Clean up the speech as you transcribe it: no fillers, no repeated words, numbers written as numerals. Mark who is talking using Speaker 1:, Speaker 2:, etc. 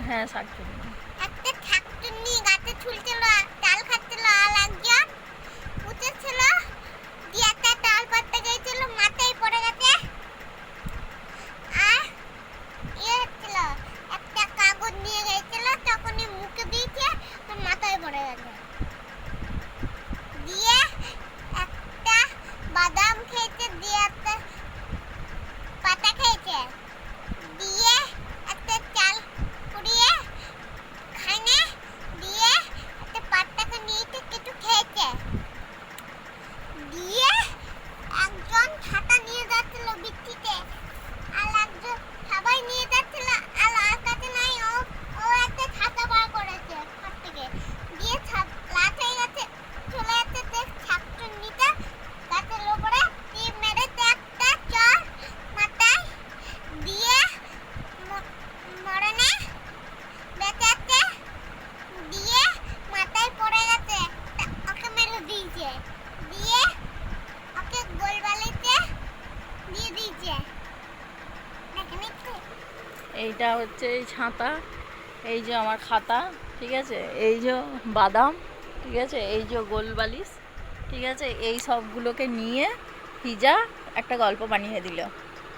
Speaker 1: হ্যাঁ, শাকচুন্নি।
Speaker 2: একটা শাকচুন্নি গাছে ঝুলছিল, ডাল খাচ্ছিল, আর একজন উঠেছিল দিয়ে একটা ডাল পাড়তে গিয়েছিল, মাথায় পড়ে গেছে। আর হচ্ছিল একটা কাগজ নিয়ে গেছিল, তখনই মুখে দিয়েছে, তোর মাথায় পড়ে গেছে। দিয়ে একটা বাদাম খেয়েছে, দিয়ে একটা পাতা খেয়েছে, দিয়ে একটা চাল কুড়িয়ে খানে, দিয়ে একটা পাতাকে নিয়েছে, কিছু খেয়েছে। দিয়ে একজন ছাতা নিয়ে যাচ্ছিল বৃষ্টিতে, আর একজন সবাই নিয়ে যাচ্ছিল, আর কাছে নাই, ও একটা ছাতা বার করেছে হাত থেকে, দিয়ে লাট হয়ে গেছে, চলে যাচ্ছে। দেখ শাকচুন্নিটা গাছের উপরে টিপ মেরেছে একটা চর মাথায় দিয়ে, মরে না, বেঁচে আছে, দিয়ে মাথায় পড়ে গেছে, ওকে মেরে দিয়েছে, দিয়ে ওকে গোলবালিতে দিয়ে দিয়েছে। দেখেন একটু।
Speaker 1: এইটা হচ্ছে এই ছাতা, এই যে আমার খাতা, ঠিক আছে, এই যে বাদাম, ঠিক আছে, এই যে গোল বালিশ, ঠিক আছে, এই সবগুলোকে নিয়ে হিজা একটা গল্প বানিয়ে দিল।